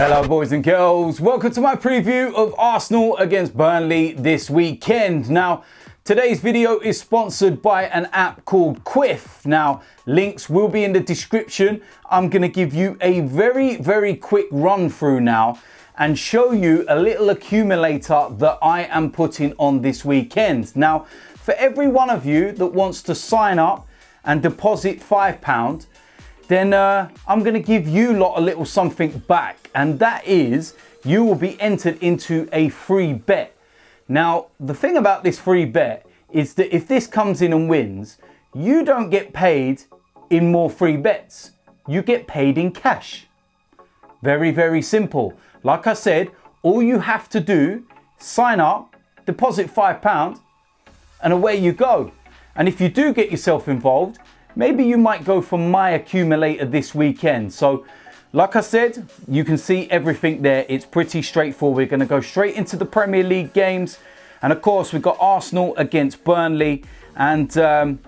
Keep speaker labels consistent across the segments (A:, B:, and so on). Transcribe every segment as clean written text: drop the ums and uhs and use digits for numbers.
A: Hello boys and girls, welcome to my preview of Arsenal against Burnley this weekend. Now, today's video is sponsored by an app called Quiff. Now, links will be in the description. I'm going to give you a very quick run through now and show you a little accumulator that I am putting on this weekend. Now, for every one of you that wants to sign up and deposit £5, then I'm going to give you lot a little something back, and that is you will be entered into a free bet. Now, the thing about this free bet is that if this comes in and wins, you don't get paid in more free bets. You get paid in cash. Very simple. Like I said, all you have to do, sign up, deposit £5, and away you go. And if you do get yourself involved, maybe you might go for my accumulator this weekend. So, like I said, you can see everything there. It's pretty straightforward. We're going to go straight into the Premier League games. And of course, we've got Arsenal against Burnley. And I'm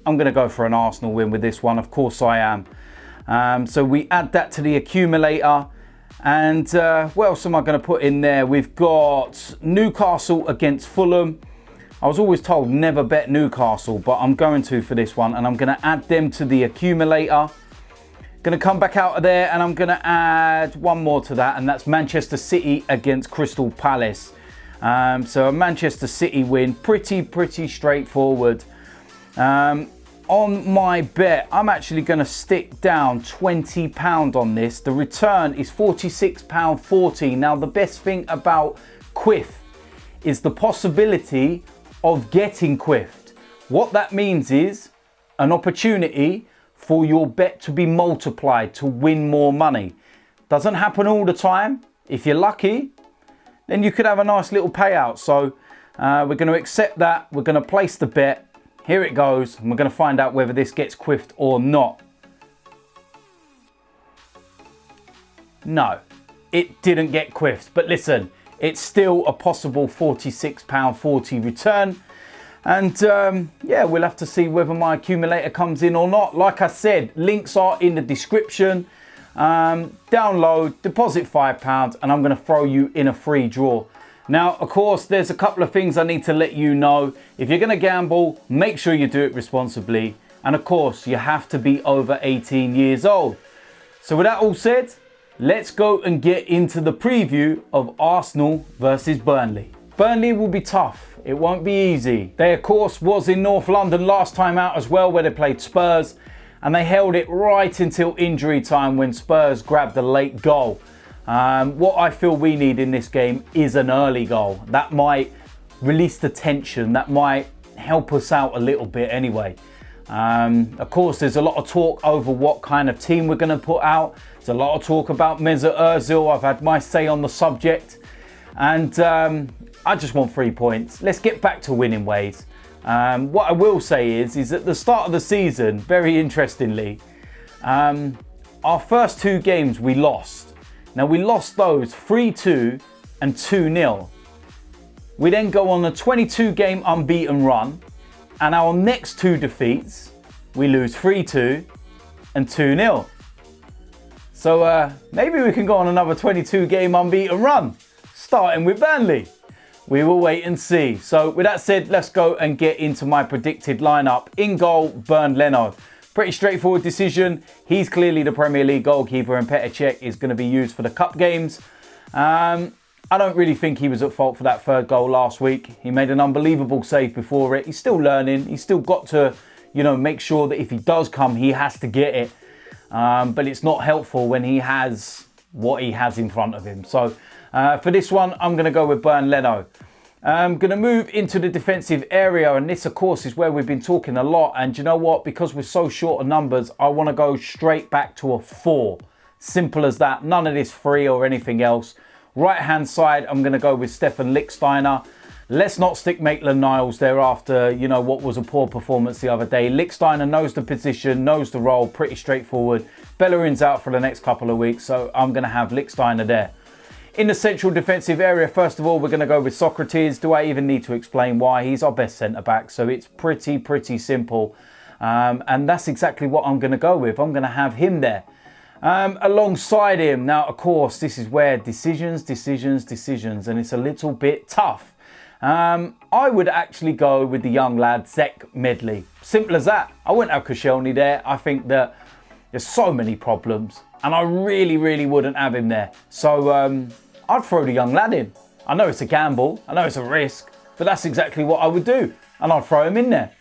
A: going to go for an Arsenal win with this one. Of course I am. So we add that to the accumulator. And what else am I going to put in there? We've got Newcastle against Fulham. I was always told never bet Newcastle, but I'm going to for this one, and I'm going to add them to the accumulator. Going to come back out of there, and I'm going to add one more to that, and that's Manchester City against Crystal Palace. So a Manchester City win, pretty straightforward. On my bet, I'm actually going to stick down £20 on this. The return is £46.40. Now, the best thing about Quiff is the possibility of getting quiffed. What that means is an opportunity for your bet to be multiplied to win more money. Doesn't happen all the time. If you're lucky, then you could have a nice little payout. So we're going to accept that. We're going to place the bet. Here it goes. And we're going to find out whether this gets quiffed or not. No, it didn't get quiffed. But listen, it's still a possible £46.40 return. And yeah, we'll have to see whether my accumulator comes in or not. Like I said, links are in the description. Download, deposit £5, and I'm going to throw you in a free draw. Now, of course, there's a couple of things I need to let you know. If you're going to gamble, make sure you do it responsibly. And of course, you have to be over 18 years old. So with that all said, let's go and get into the preview of Arsenal versus Burnley. Burnley will be tough. It won't be easy. They, of course, was in North London last time out as well, where they played Spurs. And they held it right until injury time when Spurs grabbed a late goal. What I feel we need in this game is an early goal. That might release the tension. That might help us out a little bit anyway. Of course, there's a lot of talk over what kind of team we're going to put out. There's a lot of talk about Mesut Ozil. I've had my say on the subject. And I just want 3 points. Let's get back to winning ways. What I will say is at the start of the season, very interestingly, our first 2 games we lost. Now, we lost those 3-2 and 2-0. We then go on a 22-game unbeaten run. And our next 2 defeats, we lose 3-2 and 2-0. So maybe we can go on another 22-game unbeaten run, starting with Burnley. We will wait and see. So with that said, let's go and get into my predicted lineup. In goal, Leno. Pretty straightforward decision. He's clearly the Premier League goalkeeper, and Cech is going to be used for the cup games. I don't really think he was at fault for that 3rd goal last week. He made an unbelievable save before it. He's still learning. He's still got to, make sure that if he does come, he has to get it. But it's not helpful when he has what he has in front of him. So for this one, I'm going to go with Leno. I'm going to move into the defensive area, and this, of course, is where we've been talking a lot. And you know what? Because we're so short of numbers, I want to go straight back to a 4. Simple as that. None of this 3 or anything else. Right-hand side, I'm going to go with Stefan Lichtsteiner. Let's not stick Maitland-Niles there after, what was a poor performance the other day. Lichtsteiner knows the position, knows the role, pretty straightforward. Bellerin's out for the next couple of weeks, so I'm going to have Lichtsteiner there. In the central defensive area, first of all, we're going to go with Sokratis. Do I even need to explain why? He's our best centre-back, so it's pretty simple. And that's exactly what I'm going to go with. I'm going to have him there. Alongside him, now of course this is where decisions, and it's a little bit tough. I would actually go with the young lad Cech medley. Simple as that. I wouldn't have Koscielny there. I think that there's so many problems and I really wouldn't have him there. So I'd throw the young lad in. I know it's a gamble, I know it's a risk, but that's exactly what I would do. And I'd throw him in there.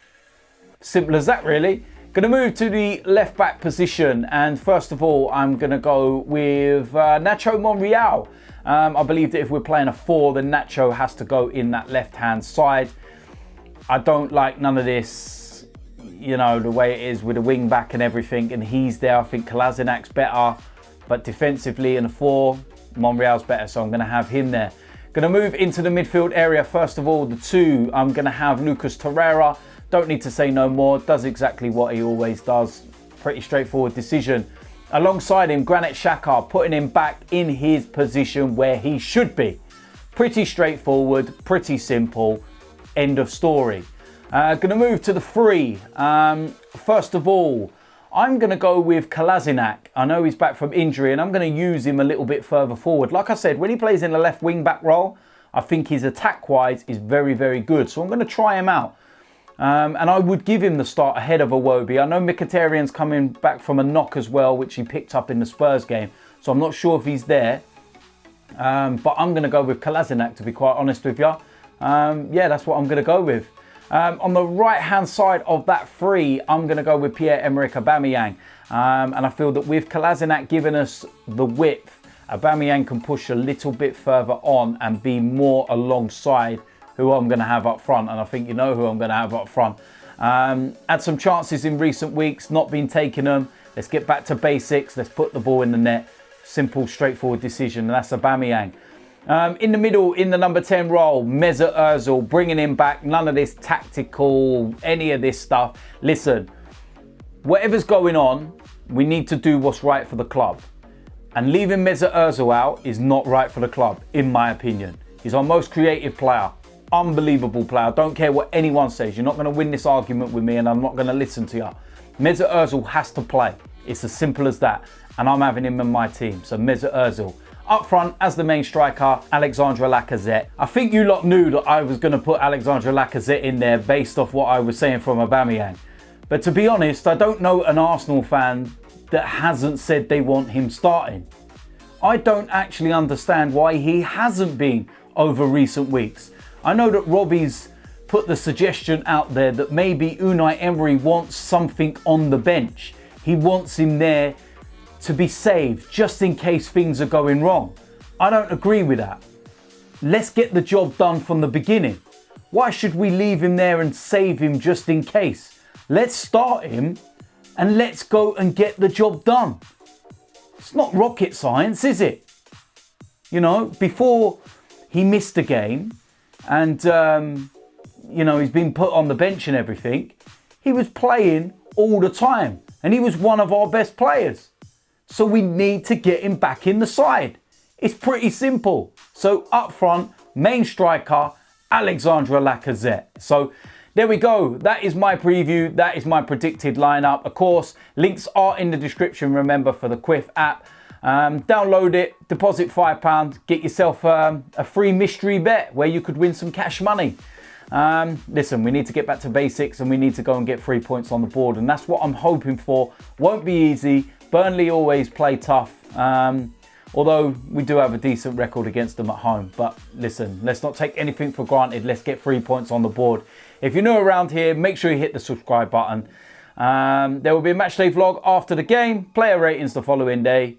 A: Simple as that, really. Going to move to the left back position, and first of all I'm going to go with Nacho Monreal. I believe that if we're playing a 4, then Nacho has to go in that left hand side. I don't like none of this, you know, the way it is with the wing back and everything, and he's there. I think Kolasinac's better, but defensively in a 4 Monreal's better, so I'm going to have him there. Going to move into the midfield area. First of all, the 2, I'm going to have Lucas Torreira. Don't need to say no more. Does exactly what he always does. Pretty straightforward decision. Alongside him, Granit Xhaka, putting him back in his position where he should be. Pretty straightforward, pretty simple. End of story. Going to move to the 3. First of all, I'm going to go with Kolasinac. I know he's back from injury and I'm going to use him a little bit further forward. Like I said, when he plays in the left wing back role, I think his attack-wise is very good. So I'm going to try him out. And I would give him the start ahead of Iwobi. I know Mkhitaryan's coming back from a knock as well, which he picked up in the Spurs game. So I'm not sure if he's there. But I'm going to go with Kolasinac, to be quite honest with you. Yeah, that's what I'm going to go with. On the right-hand side of that 3, I'm going to go with Pierre-Emerick Aubameyang. And I feel that with Kolasinac giving us the width, Aubameyang can push a little bit further on and be more alongside who I'm going to have up front, and I think you know who I'm going to have up front. Had some chances in recent weeks, not been taking them. Let's get back to basics. Let's put the ball in the net. Simple, straightforward decision, and that's Aubameyang. In the middle, in the number 10 role, Mesut Ozil, bringing him back. None of this tactical, any of this stuff. Listen, whatever's going on, we need to do what's right for the club. And leaving Mesut Ozil out is not right for the club, in my opinion. He's our most creative player. Unbelievable player. Don't care what anyone says. You're not going to win this argument with me and I'm not going to listen to you. Mesut Ozil has to play. It's as simple as that. And I'm having him in my team. So Mesut Ozil. Up front, as the main striker, Alexandre Lacazette. I think you lot knew that I was going to put Alexandre Lacazette in there based off what I was saying from Aubameyang. But to be honest, I don't know an Arsenal fan that hasn't said they want him starting. I don't actually understand why he hasn't been over recent weeks. I know that Robbie's put the suggestion out there that maybe Unai Emery wants something on the bench. He wants him there to be saved just in case things are going wrong. I don't agree with that. Let's get the job done from the beginning. Why should we leave him there and save him just in case? Let's start him and let's go and get the job done. It's not rocket science, is it? You know, before he missed a game, and, you know, he's been put on the bench and everything, he was playing all the time. And he was one of our best players. So we need to get him back in the side. It's pretty simple. So up front, main striker, Alexandre Lacazette. So there we go. That is my preview. That is my predicted lineup. Of course, links are in the description, remember, for the Quiff app. Download it, deposit £5, get yourself a free mystery bet where you could win some cash money. Listen, we need to get back to basics and we need to go and get 3 points on the board, and that's what I'm hoping for. Won't be easy. Burnley always play tough, although we do have a decent record against them at home. But listen, let's not take anything for granted. Let's get 3 points on the board. If you're new around here, make sure you hit the subscribe button. There will be a matchday vlog after the game, player ratings the following day.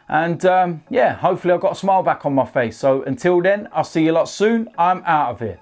A: And yeah, hopefully I've got a smile back on my face. So until then, I'll see you lot soon. I'm out of here.